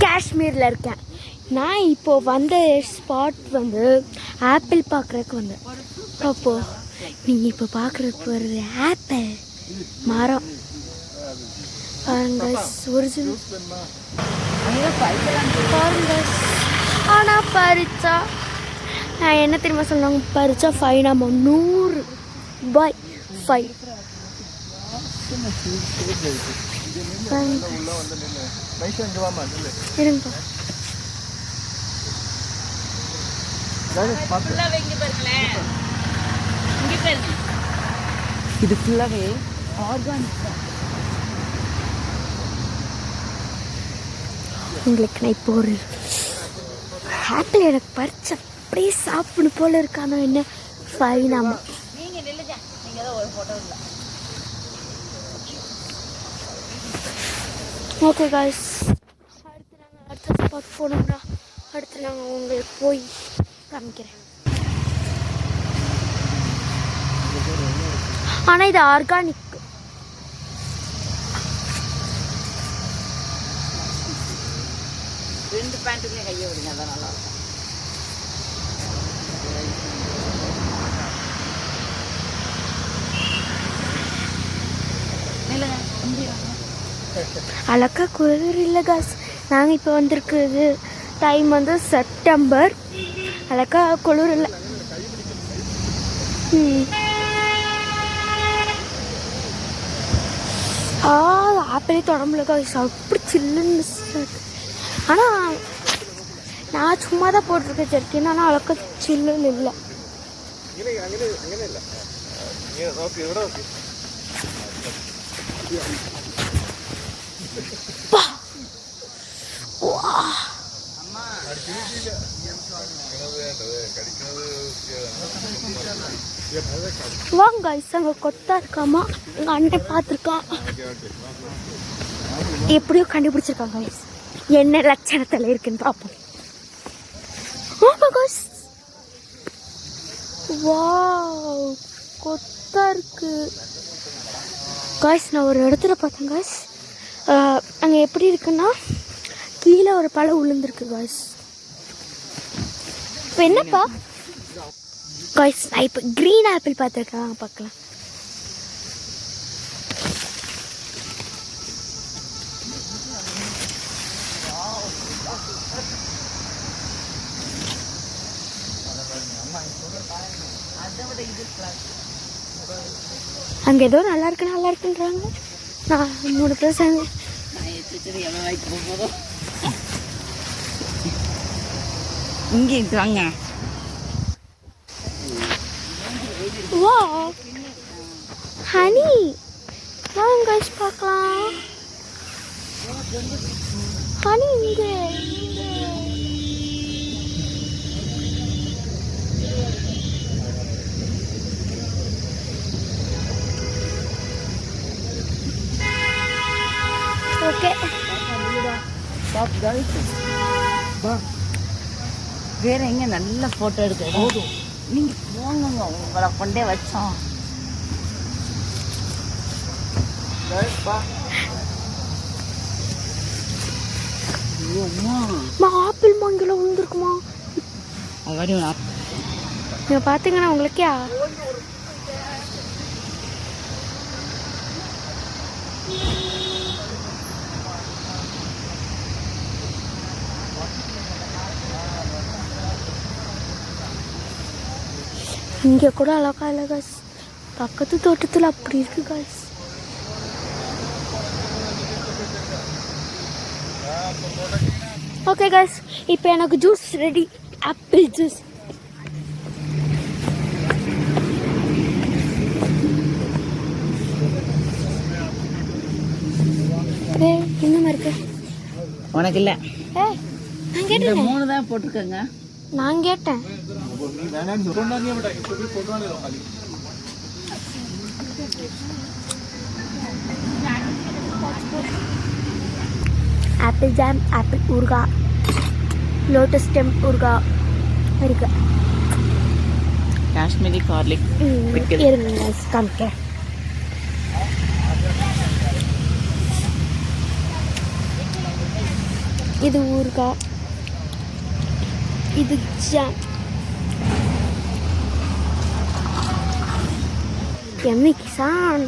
காஷ்மீரில் இருக்கேன். நான் இப்போது வந்த ஸ்பாட் வந்து ஆப்பிள் பார்க்குறதுக்கு வந்தேன். அப்போது நீங்கள் இப்போ பார்க்குறதுக்கு ஒரு ஆப்பிள் மரம் பாருங்க ஒரிஜினல் பாருங்க. ஆனால் பறிச்சா நான் என்ன தெரியுமா சொன்னாங்க, பறிச்சா ஃபைன். நம்ம 100 ரூபாய் ஃபைன். இருங்க இது ஃபுல்லாகவே ஆர்கானிக். உங்களுக்கு நான் இப்போ ஒரு ஆப்பிள் எனக்கு பறிச்சு அப்படியே சாப்பிடணும் போல இருக்கானோ என்ன ஃபைனாமா. ஓகே காய்ஸ், அடுத்த ஸ்பாட் போனோம்னா அடுத்து நாங்கள் உங்களுக்கு போய் காமிக்கிறேன். ஆனால் இது ஆர்கானிக். ரெண்டு பேண்ட்டுமே கையை விடுங்க, அதான் நல்லா இருக்கும். அழகா குளிர் இல்லை காஸ். நாங்கள் இப்போ வந்திருக்குது டைம் வந்து செப்டம்பர். அழகா குளிர் இல்லை. ஆப்பிளே தொடம்புல காஸ், அப்படி சில்லுன்னு. ஆனால் நான் சும்மா தான் போட்டிருக்கேன் ஜெர்க்கின். ஆனால் அழகா சில்லுன்னு இல்லை. வாங்க அங்க கொத்தா இருக்காமா, எங்கள் அண்ணன் பார்த்துருக்கான். எப்படியோ கண்டுபிடிச்சிருக்காங்க என்ன லட்சணத்தில் இருக்குன்னு பார்ப்போம். வாவ், கொத்தா இருக்கு காய்ஸ். நான் ஒரு இடத்துல பார்த்தேன் காய்ஸ். அங்கே எப்படி இருக்குன்னா கீழே ஒரு பழம் விழுந்துருக்கு காய்ஸ். இப்போ என்னப்பா காய்ஸ், நான் இப்போ க்ரீன் ஆப்பிள் பார்த்துருக்கேன், பார்க்கலாம். அங்கே ஏதோ நல்லா இருக்குன்றாங்க. நான் 3 பேர் சேர்ந்து இங்கே வாங்க. வா ஹனி, வாங்க கைஸ் பார்க்கலாம். ஹனி இங்கே ஓகே. வேற எங்க நல்ல போட்டோ எடுக்க நீங்க போங்க, உங்களை கொண்டே வச்சோம். ஆப்பிள் மாங்கில விழுந்துருக்குமா? நீங்க பாத்தீங்கன்னா உங்களுக்கே இங்கே கூட அழகா இல்லை காய்ஸ். பக்கத்து தோட்டத்தில் அப்படி இருக்கு காய்ஸ். ஓகே காய்ஸ், இப்போ எனக்கு ஜூஸ் ரெடி, ஆப்பிள் ஜூஸ். இன்னும் இருக்கு உனக்கு இல்லை? நான் கேட்டேன். 3 தான் போட்டிருக்கேங்க. நான் கேட்டேன். ஆப்பிள் ஜாம், ஆப்பிள் ஊறுகாய், லோட்டஸ் ஸ்டெம் ஊறுகாய் இருக்கு. காஷ்மீரி கார்லிக் காமிக்கிறேன். இது ஊறுகாய், இது ஜாம். எம்மி கிசான்.